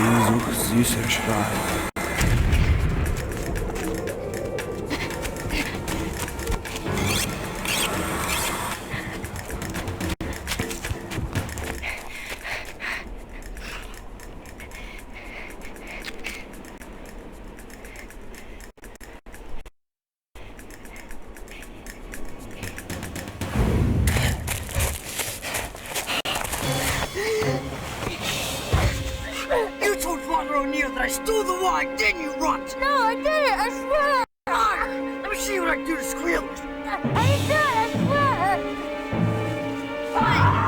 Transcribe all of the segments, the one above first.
suche Süßigkeit. I stole the wine, didn't you, runt? No, I didn't, I swear! Let me see what I can do to squeal it. I didn't do it, I swear! Fine!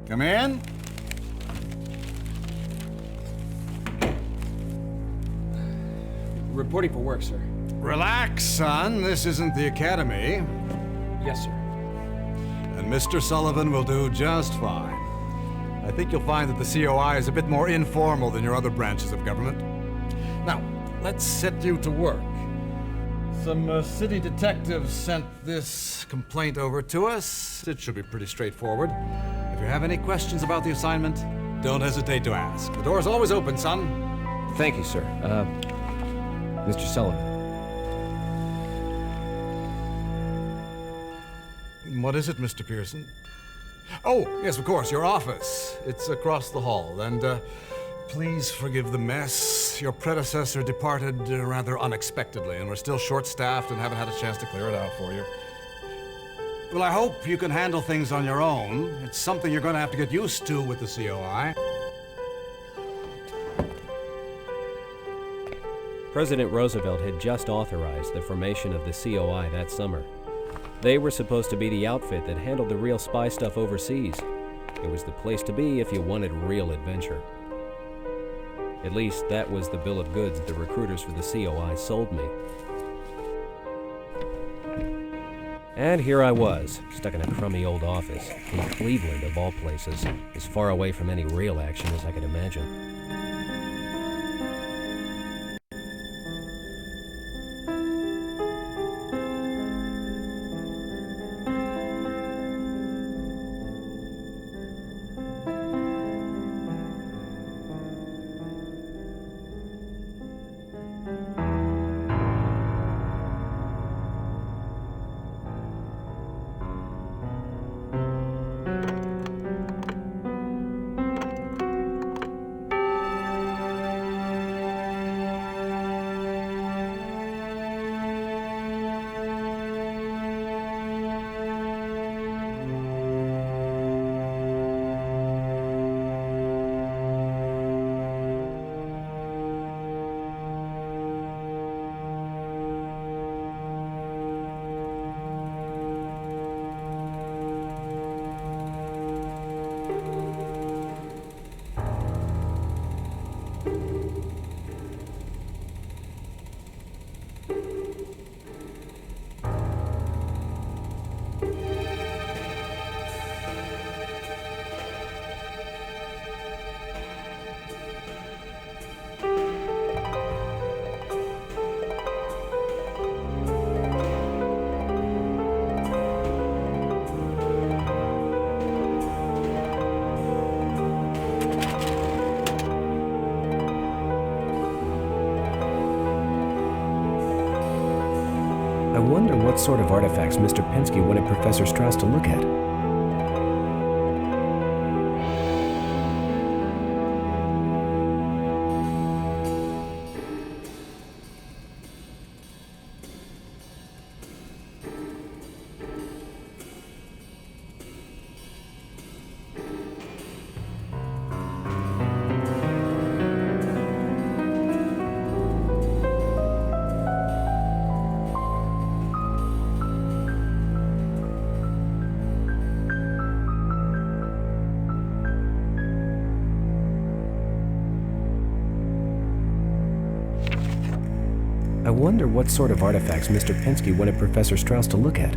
Come in. Reporting for work, sir. Relax, son. This isn't the academy. Yes, sir. And Mr. Sullivan will do just fine. I think you'll find that the COI is a bit more informal than your other branches of government. Now, let's set you to work. Some city detectives sent this complaint over to us. It should be pretty straightforward. If you have any questions about the assignment, don't hesitate to ask. The door's always open, son. Thank you, sir. Mr. Sullivan. What is it, Mr. Pearson? Oh, yes, of course, your office. It's across the hall. And, please forgive the mess. Your predecessor departed rather unexpectedly, and we're still short-staffed and haven't had a chance to clear it out for you. Well, I hope you can handle things on your own. It's something you're going to have to get used to with the COI. President Roosevelt had just authorized the formation of the COI that summer. They were supposed to be the outfit that handled the real spy stuff overseas. It was the place to be if you wanted real adventure. At least, that was the bill of goods the recruiters for the COI sold me. And here I was, stuck in a crummy old office, in Cleveland of all places, as far away from any real action as I could imagine. I wonder what sort of artifacts Mr. Penske wanted Professor Strauss to look at. I wonder what sort of artifacts Mr. Pinsky wanted Professor Strauss to look at.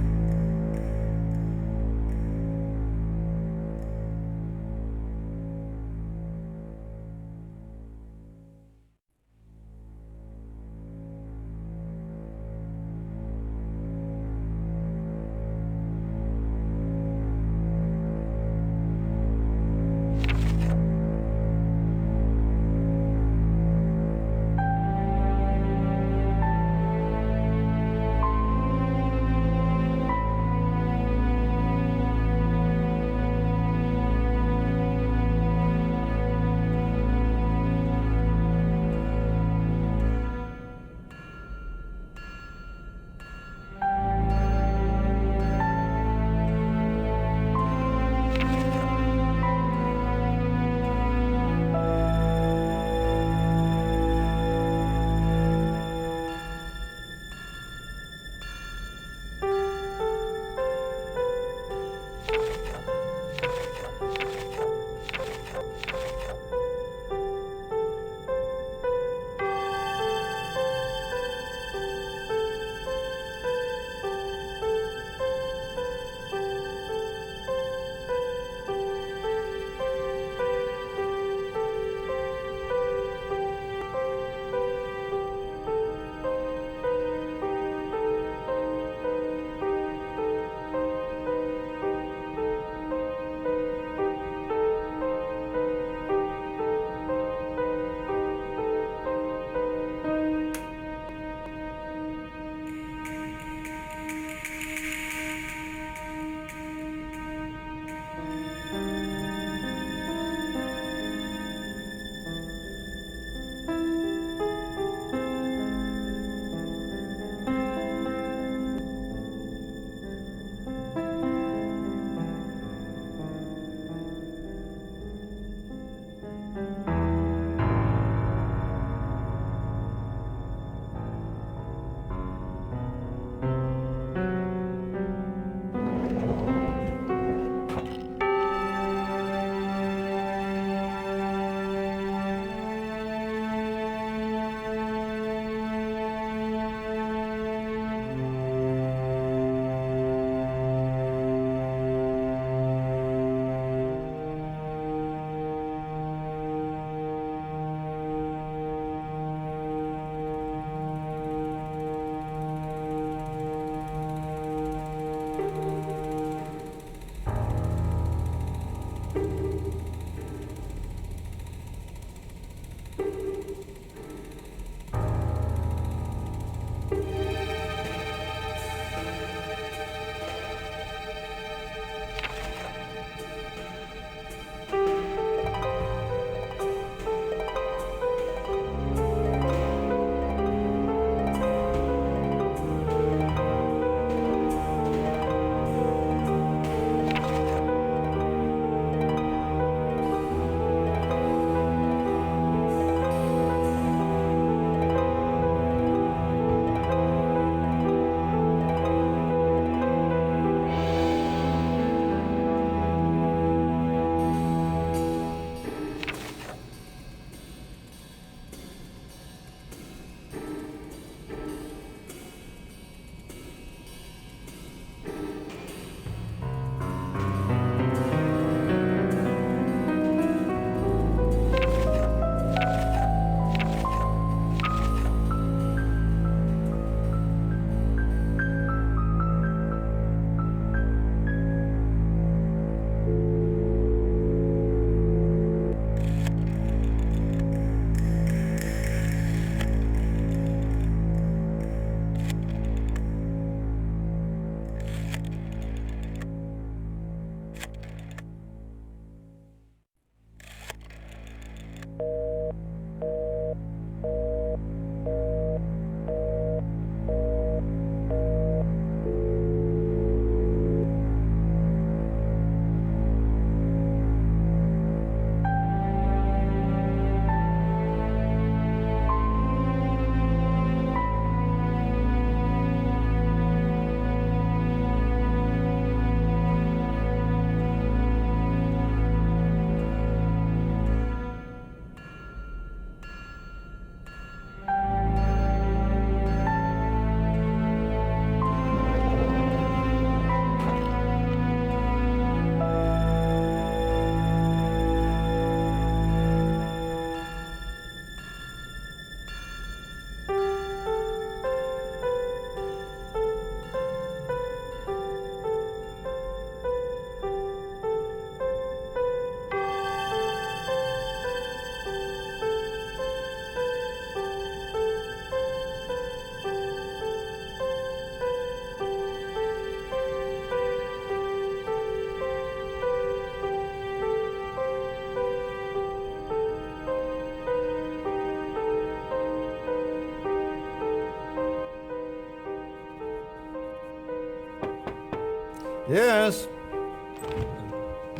Yes?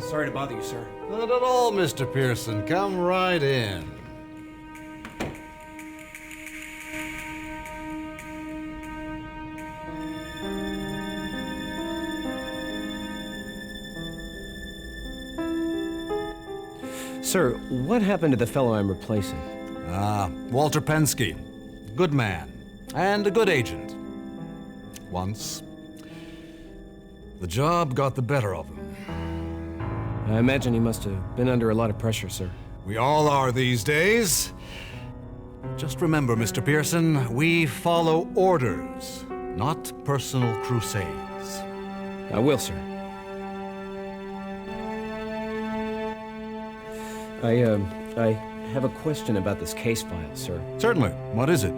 Sorry to bother you, sir. Not at all, Mr. Pearson. Come right in. Sir, what happened to the fellow I'm replacing? Walter Pensky. Good man. And a good agent. Once. The job got the better of him. I imagine he must have been under a lot of pressure, sir. We all are these days. Just remember, Mr. Pearson, we follow orders, not personal crusades. I will, sir. I have a question about this case file, sir. Certainly. What is it?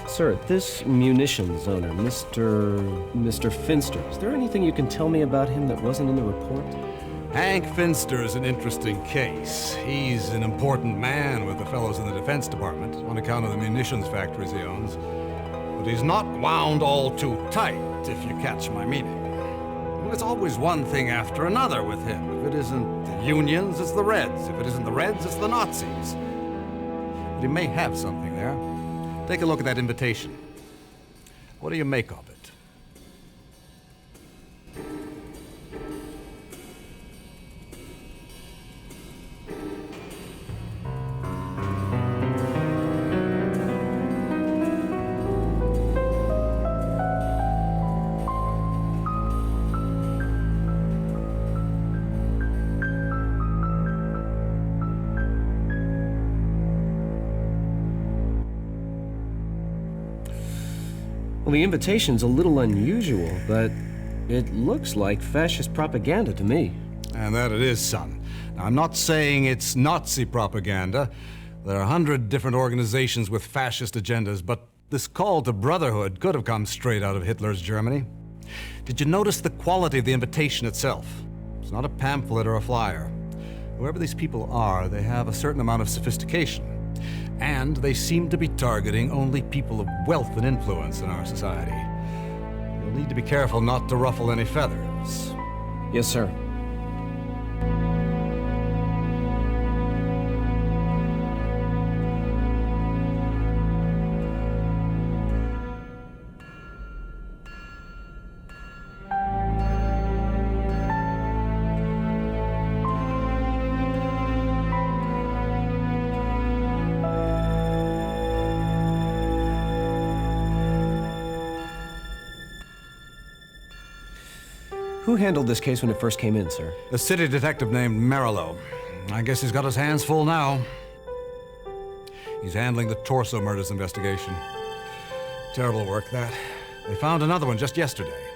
Sir, this munitions owner, Mr. Finster, is there anything you can tell me about him that wasn't in the report? Hank Finster is an interesting case. He's an important man with the fellows in the Defense Department on account of the munitions factories he owns. But he's not wound all too tight, if you catch my meaning. Well, it's always one thing after another with him. If it isn't the unions, it's the Reds. If it isn't the Reds, it's the Nazis. But he may have something there. Take a look at that invitation. What do you make of it? Well, the invitation's a little unusual, but it looks like fascist propaganda to me. And that it is, son. Now, I'm not saying it's Nazi propaganda. There are 100 different organizations with fascist agendas, but this call to brotherhood could have come straight out of Hitler's Germany. Did you notice the quality of the invitation itself? It's not a pamphlet or a flyer. Whoever these people are, they have a certain amount of sophistication. And they seem to be targeting only people of wealth and influence in our society. You'll need to be careful not to ruffle any feathers. Yes, sir. Who handled this case when it first came in, sir? A city detective named Marillo. I guess he's got his hands full now. He's handling the torso murders investigation. Terrible work, that. They found another one just yesterday.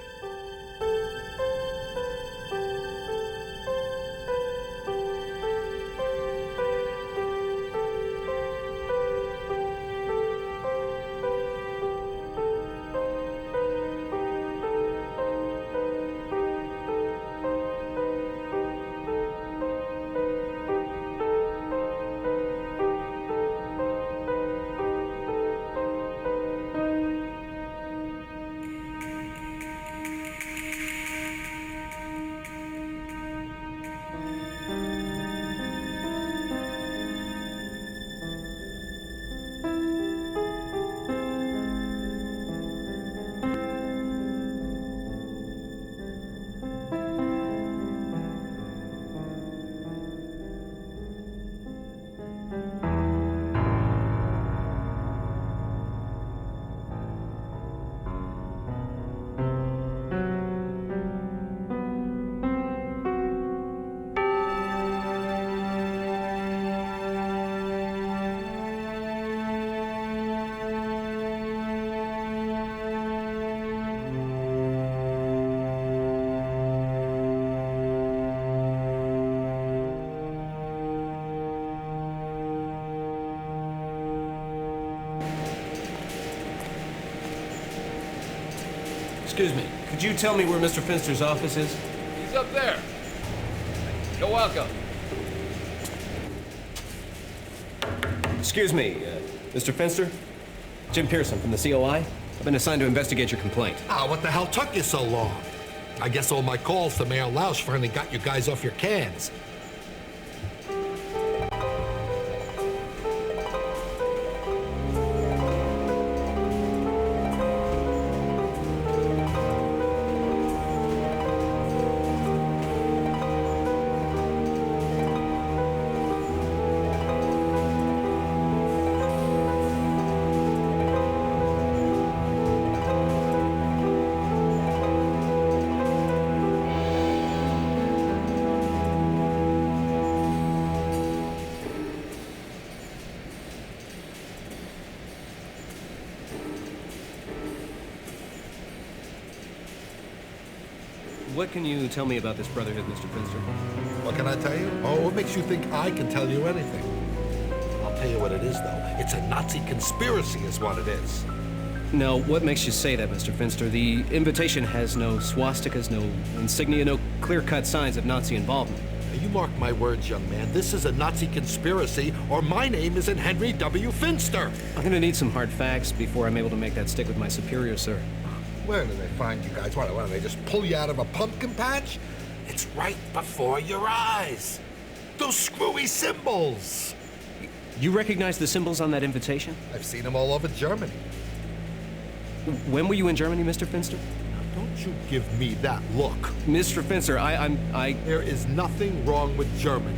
Excuse me, could you tell me where Mr. Finster's office is? He's up there. You're welcome. Excuse me, Mr. Finster? Jim Pearson from the COI. I've been assigned to investigate your complaint. What the hell took you so long? I guess all my calls to Mayor Lausch finally got you guys off your cans. What can you tell me about this Brotherhood, Mr. Finster? What can I tell you? Oh, what makes you think I can tell you anything? I'll tell you what it is, though. It's a Nazi conspiracy is what it is. No, what makes you say that, Mr. Finster? The invitation has no swastikas, no insignia, no clear-cut signs of Nazi involvement. Now, you mark my words, young man. This is a Nazi conspiracy, or my name isn't Henry W. Finster. I'm gonna need some hard facts before I'm able to make that stick with my superior, sir. Where do they find you guys? What, do they just pull you out of a pumpkin patch? It's right before your eyes. Those screwy symbols. You recognize the symbols on that invitation? I've seen them all over Germany. When were you in Germany, Mr. Finster? Now, don't you give me that look. Mr. Finster, There is nothing wrong with Germany.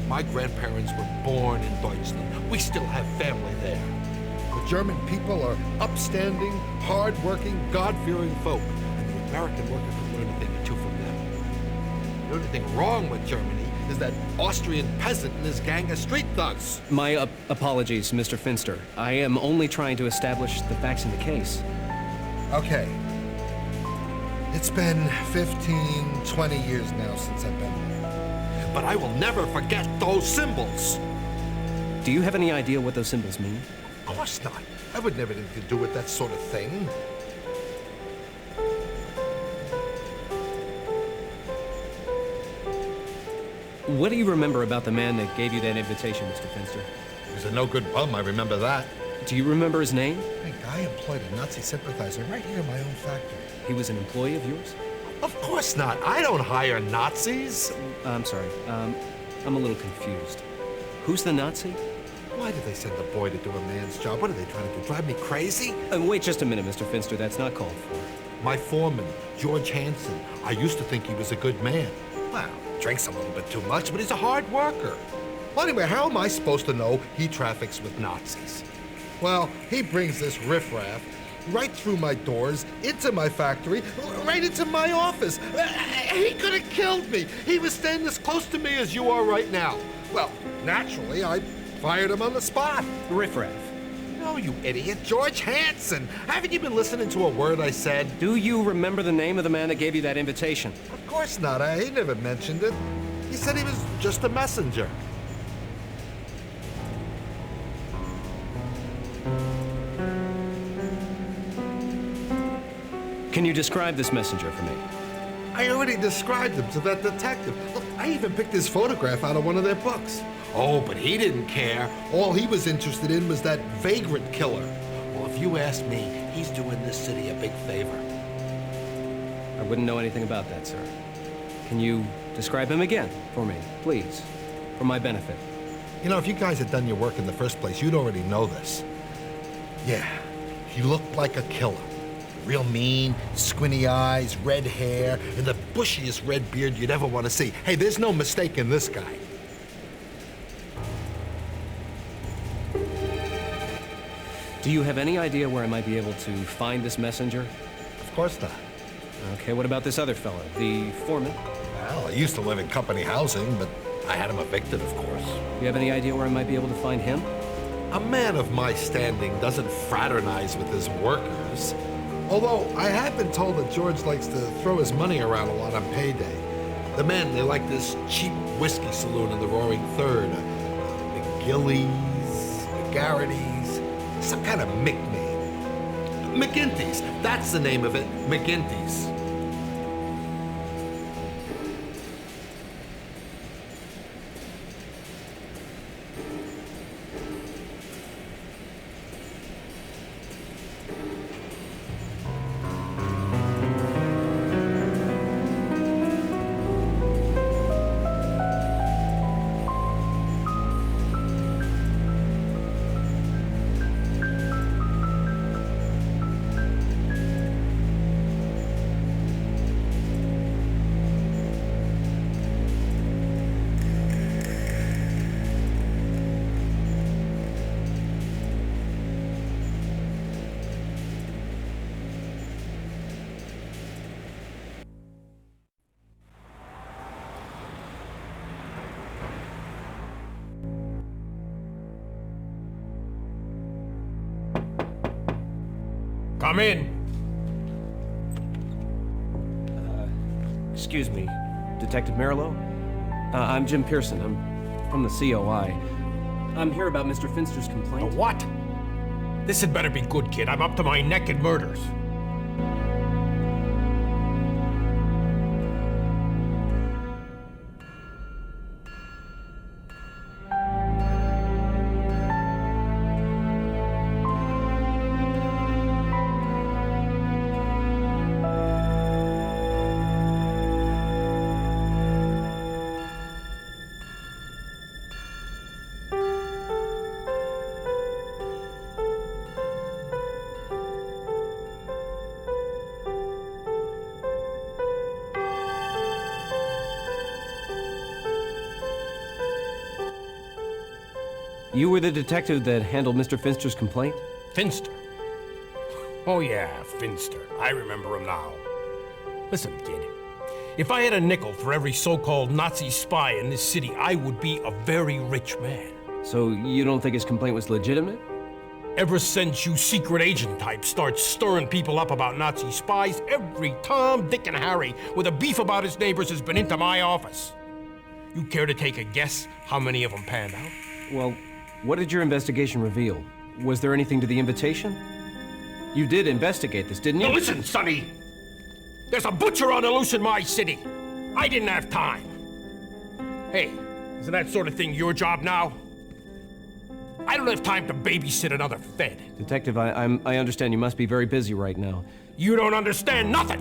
My grandparents were born in Deutschland. We still have family there. The German people are upstanding, hard-working, God-fearing folk, and the American worker can learn a thing or two from them. The only thing wrong with Germany is that Austrian peasant and his gang of street thugs. My apologies, Mr. Finster. I am only trying to establish the facts in the case. Okay. It's been 15, 20 years now since I've been there. But I will never forget those symbols. Do you have any idea what those symbols mean? Of course not. I would never have anything to do with that sort of thing. What do you remember about the man that gave you that invitation, Mr. Finster? He was a no-good bum, I remember that. Do you remember his name? Hey, I employed a Nazi sympathizer right here in my own factory. He was an employee of yours? Of course not. I don't hire Nazis. I'm sorry. I'm a little confused. Who's the Nazi? Why did they send a boy to do a man's job? What are they trying to do? Drive me crazy? Wait just a minute, Mr. Finster. That's not called for. My foreman, George Hansen. I used to think he was a good man. Well, drinks a little bit too much, but he's a hard worker. Well, anyway, how am I supposed to know he traffics with Nazis? Well, he brings this riffraff right through my doors, into my factory, right into my office. He could have killed me. He was standing as close to me as you are right now. Well, naturally, I fired him on the spot. Riffraff. No, you idiot. George Hansen. Haven't you been listening to a word I said? Do you remember the name of the man that gave you that invitation? Of course not. He never mentioned it. He said he was just a messenger. Can you describe this messenger for me? I already described him to that detective. Look, I even picked his photograph out of one of their books. Oh, but he didn't care. All he was interested in was that vagrant killer. Well, if you ask me, he's doing this city a big favor. I wouldn't know anything about that, sir. Can you describe him again for me, please? For my benefit. You know, if you guys had done your work in the first place, you'd already know this. Yeah, he looked like a killer. Real mean, squinty eyes, red hair, and the bushiest red beard you'd ever want to see. Hey, there's no mistaking this guy. Do you have any idea where I might be able to find this messenger? Of course not. Okay, what about this other fellow, the foreman? Well, I used to live in company housing, but I had him evicted, of course. Do you have any idea where I might be able to find him? A man of my standing doesn't fraternize with his workers. Although, I have been told that George likes to throw his money around a lot on payday. The men, they like this cheap whiskey saloon in the Roaring Third. McGillie's, McGarrity's, some kind of Mick name. McGinty's. That's the name of it, McGinty's. Come in. Excuse me, Detective Marilow? I'm Jim Pirson. I'm from the COI. I'm here about Mr. Finster's complaint. A what? This had better be good, kid. I'm up to my neck in murders. You were the detective that handled Mr. Finster's complaint? Finster? Oh yeah, Finster. I remember him now. Listen, kid. If I had a nickel for every so-called Nazi spy in this city, I would be a very rich man. So you don't think his complaint was legitimate? Ever since you secret agent types start stirring people up about Nazi spies, every Tom, Dick, and Harry with a beef about his neighbors has been into my office. You care to take a guess how many of them panned out? Well, what did your investigation reveal? Was there anything to the invitation? You did investigate this, didn't you? Now listen, Sonny! There's a butcher on the loose in my city! I didn't have time. Hey, isn't that sort of thing your job now? I don't have time to babysit another Fed. Detective, I understand you must be very busy right now. You don't understand nothing!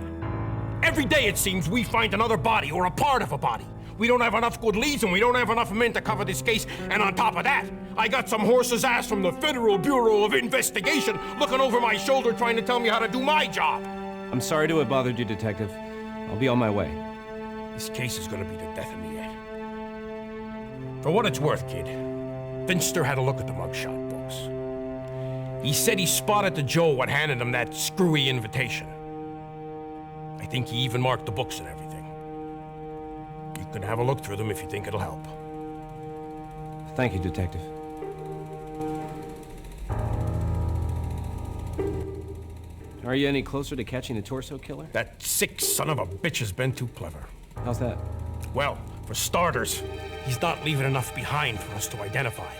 Every day, it seems, we find another body or a part of a body. We don't have enough good leads and we don't have enough men to cover this case. And on top of that, I got some horse's ass from the Federal Bureau of Investigation looking over my shoulder trying to tell me how to do my job. I'm sorry to have bothered you, Detective. I'll be on my way. This case is gonna be the death of me yet. For what it's worth, kid, Finster had a look at the mugshot books. He said he spotted the Joe what handed him that screwy invitation. I think he even marked the books and everything. You can have a look through them if you think it'll help. Thank you, Detective. Are you any closer to catching the torso killer? That sick son of a bitch has been too clever. How's that? Well, for starters, he's not leaving enough behind for us to identify.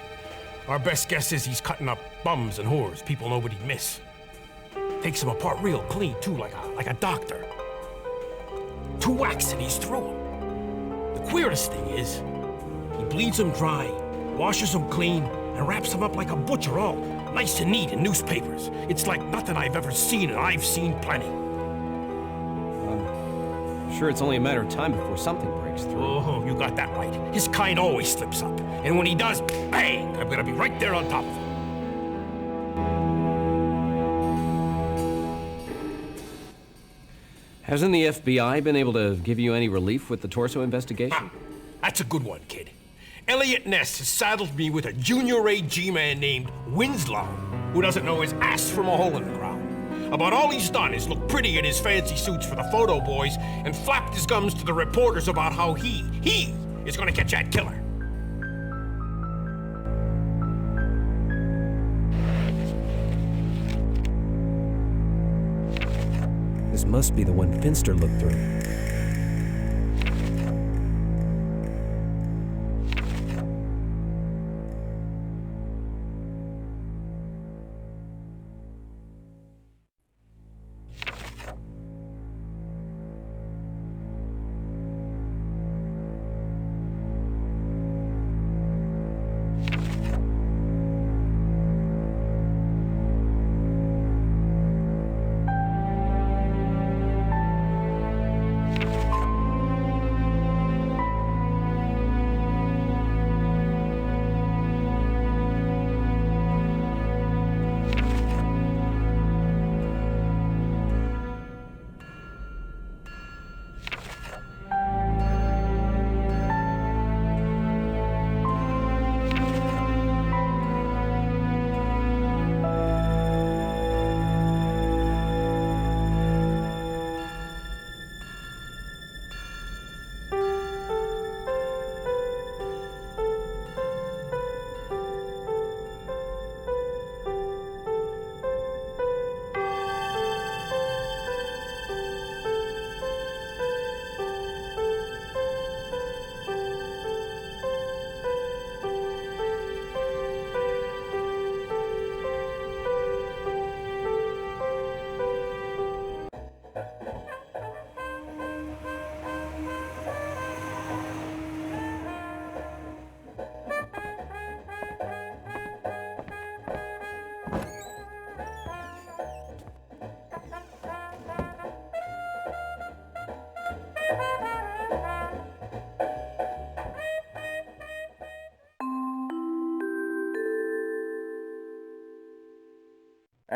Our best guess is he's cutting up bums and whores, people nobody'd miss. Takes them apart real clean, too, like a doctor. 2 whacks and he's through them. The queerest thing is, he bleeds them dry, washes them clean, and wraps them up like a butcher, all nice and neat in newspapers. It's like nothing I've ever seen, and I've seen plenty. I'm sure it's only a matter of time before something breaks through. Oh, you got that right. His kind always slips up. And when he does, bang! I'm gonna be right there on top of him. Hasn't the FBI been able to give you any relief with the torso investigation? That's a good one, kid. Elliot Ness has saddled me with a junior-A G-man named Winslow, who doesn't know his ass from a hole in the ground. About all he's done is look pretty in his fancy suits for the photo boys and flapped his gums to the reporters about how he is gonna catch that killer. This must be the one Finster looked through.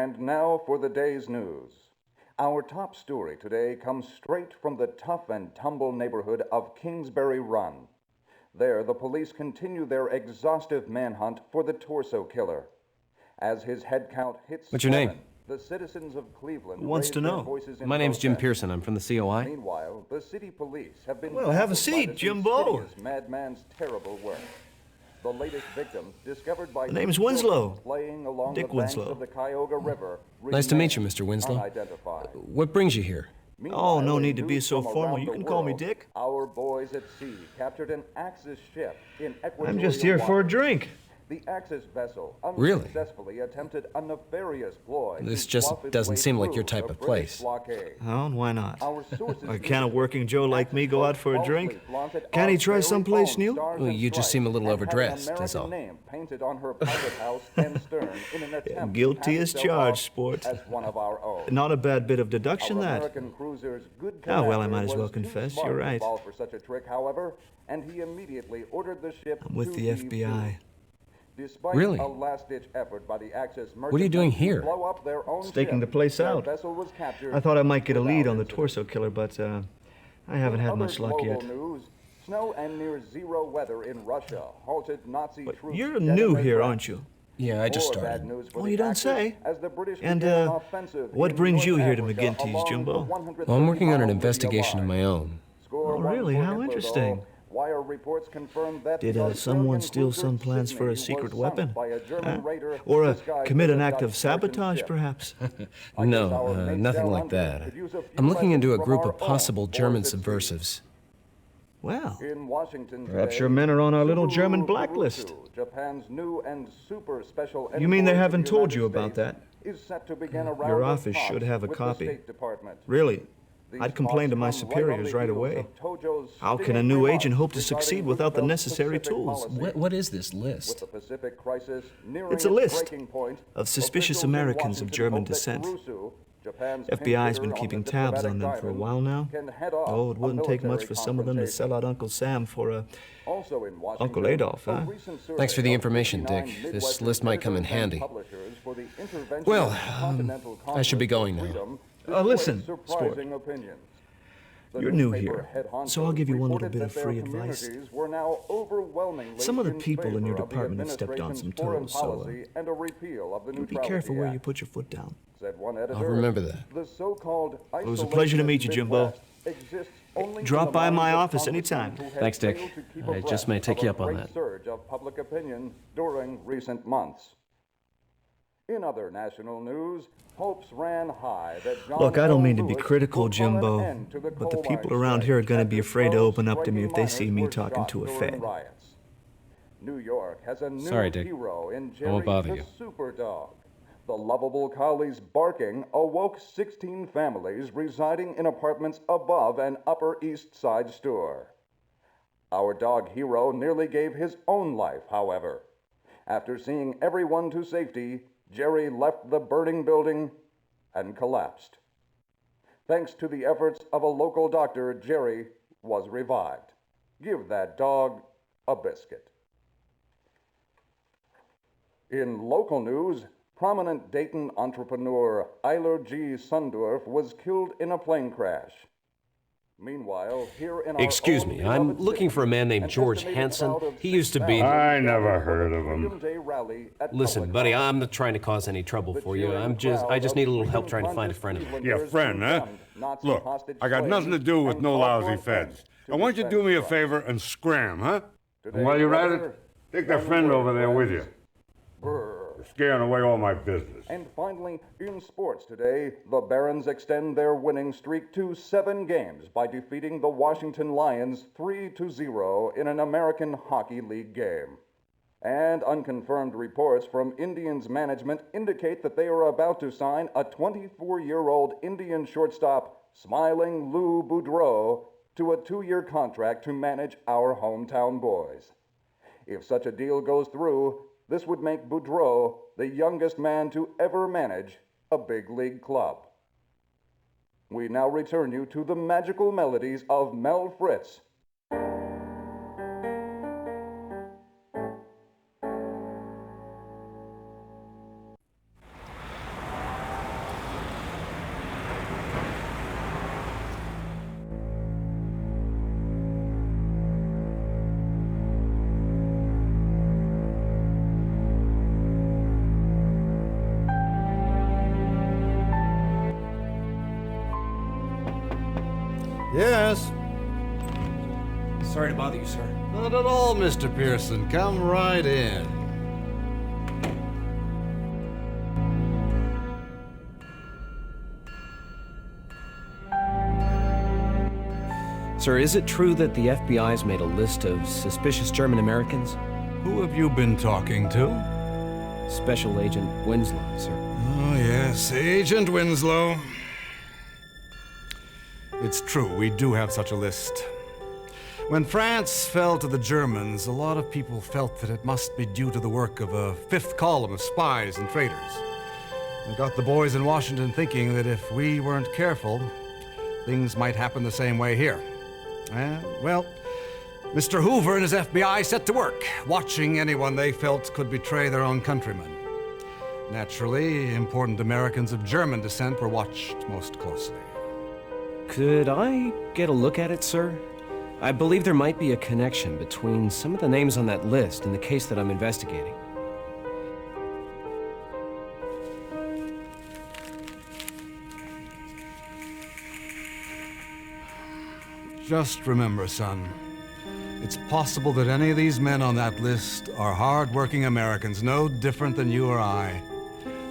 And now for the day's news. Our top story today comes straight from the tough and tumble neighborhood of Kingsbury Run. There, the police continue their exhaustive manhunt for the torso killer. As his head count hits What's your name? 7, the citizens of Cleveland Who wants raise to their know? voices in My name's Jim protest. Pearson. I'm from the COI. Meanwhile, the city police have been Well, have a baffled by seat, this Jimbo. insidious madman's terrible work. The latest victim, discovered by The name's two children Winslow. playing along Dick the banks Winslow. of the Cuyahoga River, Nice to meet you, remains Mr. Winslow. unidentified. What brings you here? Oh, no Meanwhile, need to in be news so from formal. around You the can call me world, Dick. Our boys at sea captured an Axis ship in Ecuadorian I'm just here for a waters. drink. The Axis vessel Really? unsuccessfully attempted a nefarious ploy. This to just bluff its doesn't way seem like through your type the of British place. blockade. Oh, and why not? Our sources Can't a working Joe like me go out for a drink? flaunted Can't he our try very someplace own new? stars Well, and you just stripes seem a little and had an overdressed, is American all. name painted on her pilot house and stern in an attempt to Guilty pass as herself charged, off sport. as one of our own. Not a bad bit of deduction, Our that. American cruiser's good Oh, well, I commander might as well was too confess, smart you're to right. fall for such a trick, however, and he immediately ordered the ship I'm with to the be FBI. seized. Despite Really? a last-ditch effort by the Axis What are you doing merchantmen to here? blow up their own Staking ship, the place their out. vessel was captured I thought I might get a lead without on the incident. torso killer, but I haven't had In much other luck global yet. News, snow and near-zero weather in Russia halted Nazi But troops. you're dead new in their here, tracks. aren't you? Yeah, I just More bad started. news for Oh, the you don't Axis say. as the British And, began an offensive what in brings North you here to Africa McGinty's, along Jimbo? the 130 Well, I'm working on an mile investigation of Libya my line. own. Score Oh, one really? for How Hitler, interesting. though. Wire reports confirm that Did the someone Australian steal cruiser some plans for a Sydney secret was weapon? sunk by a German raider Or disguised commit as an a act of Dutch merchant sabotage, ship. perhaps? No, Our mates nothing down like under that. could use a few I'm looking into a lessons group from of our possible own German boys at sea. subversives. Well, In Washington perhaps today, your men are on our little Subaru German blacklist. Urutu, Japan's new and super special You mean they envoy to haven't the told United you about States that? is set to begin a round Your of office talks should have a with copy. The State Department. Really? These I'd complain to my talks come right on superiors the right heels away. of Tojo's How can a stinging new remarks agent hope to regarding succeed without the Roosevelt's necessary Pacific tools? policy? What is this With list? the Pacific crisis nearing It's a list breaking point, of suspicious officials in Americans of Washington German hope that descent. Caruso, Japan's FBI's pinch been hitter keeping on the tabs on diplomatic them for a diamond, while now. can head off Oh, it a wouldn't take much military for some of them to confrontation. sell out Uncle Sam for a... Also in Washington, Uncle Adolf, a huh? recent survey Thanks for the of information, 59 Dick. This Midwestern list might come in editors and handy. publishers for the intervention Well, of Continental I should be Congress going for now. freedom listen, displayed sport. surprising opinions. The You're new newspaper here, head honchos so I'll give you one little reported bit that of their free advice. communities were now overwhelmingly Some of the in people in your favor of the department have stepped on some administration's foreign toes, so, policy and a repeal of the Be Neutrality careful where you Act, put your foot down. said one editor. I'll remember that. The so-called It was a pleasure to meet you, Jimbo. Midwest exists only Drop in the by my minds of office congressmen anytime. who have Thanks, Dick. failed to keep I just abreast may take of you a up on great that. surge of public opinion during recent months. In other national news, hopes ran high that John Look, I don't mean to be Lewis critical, would put an Jimbo, end to the but the coal people mine around strike here are going to after be afraid to 12 open up to me if they see striking me miners talking were to a shot fed. during riots. New York has a new Sorry, Dick. hero in I won't Jerry bother the you. super dog. The lovable collie's barking awoke 16 families residing in apartments above an Upper East Side store. Our dog hero nearly gave his own life, however. After seeing everyone to safety, Jerry left the burning building and collapsed. Thanks to the efforts of a local doctor, Jerry was revived. Give that dog a biscuit. In local news, prominent Dayton entrepreneur Eiler G. Sundorf was killed in a plane crash. Meanwhile, here in our Excuse own me, beloved I'm looking city, for a man named an George estimated Hansen. crowd of He used to be... 6,000 I never gathered for heard the of him. Freedom Day rally at Listen, Public buddy, House. I'm not trying to cause any trouble The for you. cheering I just crowd need a of little help trying to find a freedom-conscious friend of mine. Yeah, Clevelanders friend, huh? condemned Nazi Look, hostage I got slaves nothing to do with and no called lousy for an feds. end to I want you to do me a defense favor and scram, huh? Today, And while you're at brother, it, take that one friend word, over there with you. friends. Brr. You're scaring away all my business. And finally, in sports today, the Barons extend their winning streak to 7 games by defeating the Washington Lions 3-0 in an American Hockey League game. And unconfirmed reports from Indians management indicate that they are about to sign a 24-year-old Indian shortstop, Smiling Lou Boudreau, to a 2-year contract to manage our hometown boys. If such a deal goes through, this would make Boudreau the youngest man to ever manage a big league club. We now return you to the magical melodies of Mel Fritz. Sorry to bother you, sir. Not at all, Mr. Pearson. Come right in. Sir, is it true that the FBI's made a list of suspicious German Americans? Who have you been talking to? Special Agent Winslow, sir. Oh, yes, Agent Winslow. It's true, we do have such a list. When France fell to the Germans, a lot of people felt that it must be due to the work of a fifth column of spies and traitors. It got the boys in Washington thinking that if we weren't careful, things might happen the same way here. And, well, Mr. Hoover and his FBI set to work, watching anyone they felt could betray their own countrymen. Naturally, important Americans of German descent were watched most closely. Could I get a look at it, sir? I believe there might be a connection between some of the names on that list and the case that I'm investigating. Just remember, son, it's possible that any of these men on that list are hard-working Americans, no different than you or I.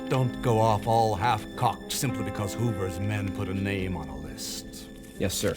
Don't go off all half-cocked simply because Hoover's men put a name on a list. Yes, sir.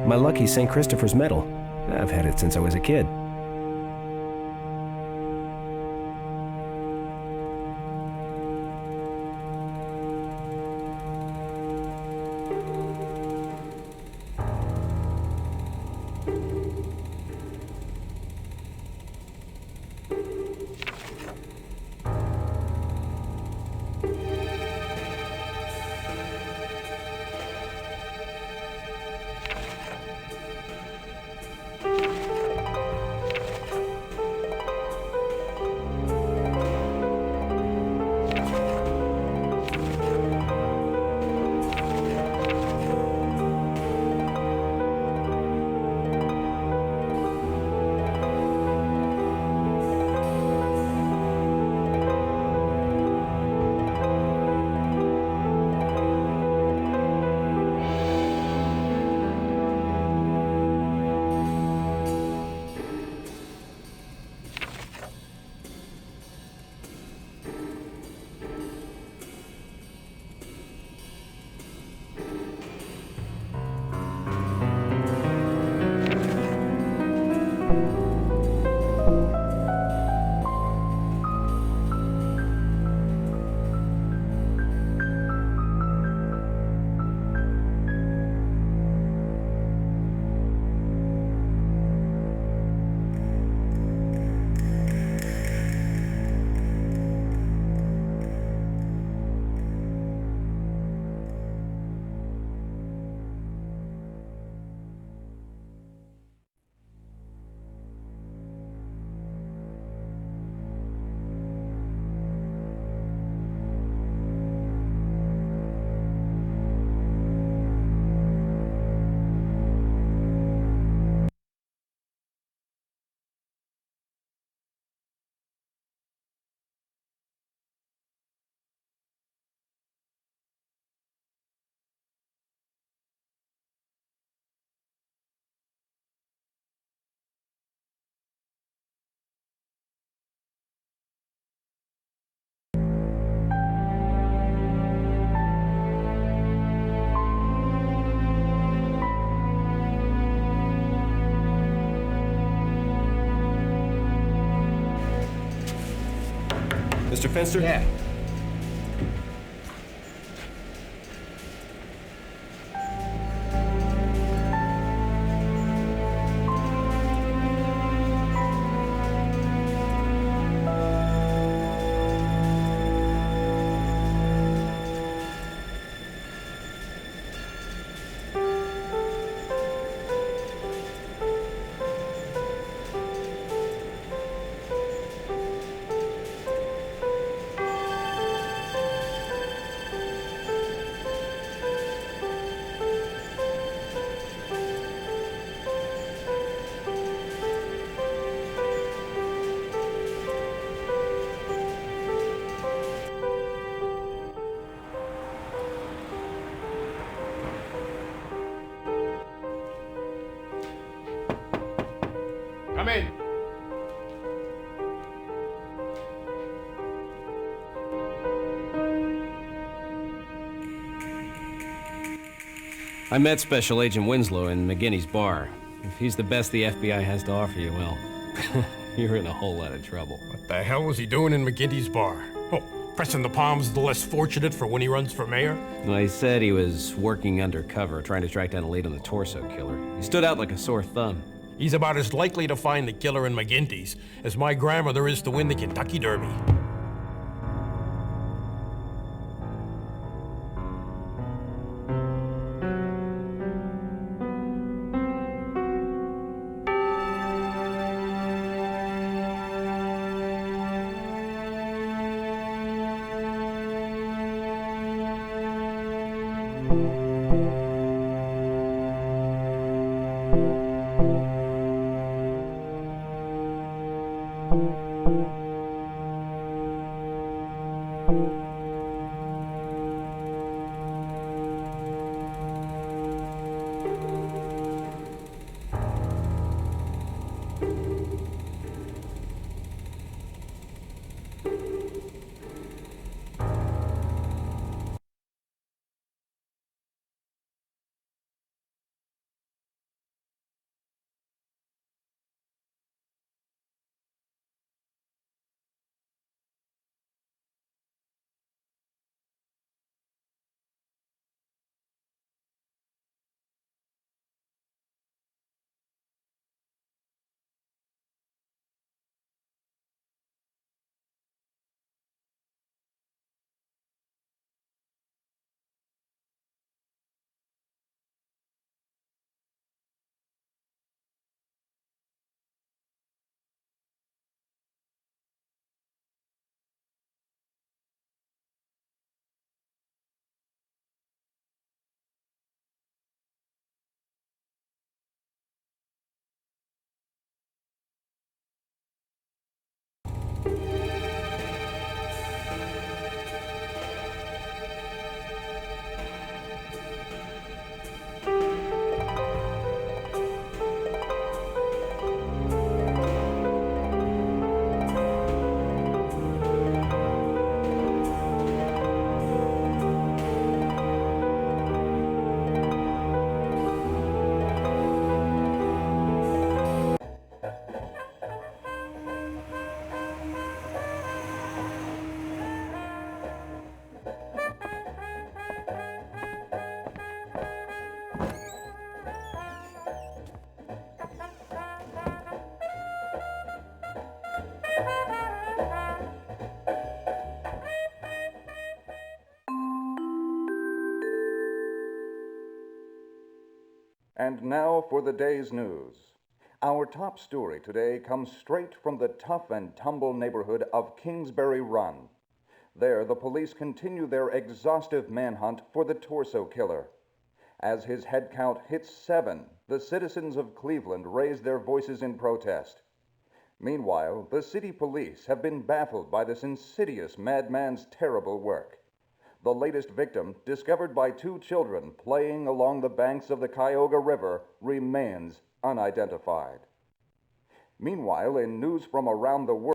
My lucky St. Christopher's medal. I've had it since I was a kid. Mr. Fenster? Yeah. Come in. I met Special Agent Winslow in McGinney's bar. If he's the best the FBI has to offer you, well, you're in a whole lot of trouble. What the hell was he doing in McGinty's bar? Oh, pressing the palms of the less fortunate for when he runs for mayor? Well, he said he was working undercover, trying to track down a lead on the torso killer. He stood out like a sore thumb. He's about as likely to find the killer in McGinty's as my grandmother is to win the Kentucky Derby. And now for the day's news. Our top story today comes straight from the tough and tumble neighborhood of Kingsbury Run. There, the police continue their exhaustive manhunt for the torso killer. As his head count hits 7, the citizens of Cleveland raise their voices in protest. Meanwhile, the city police have been baffled by this insidious madman's terrible work. The latest victim, discovered by 2 children playing along the banks of the Cuyahoga River, remains unidentified. Meanwhile, in news from around the world,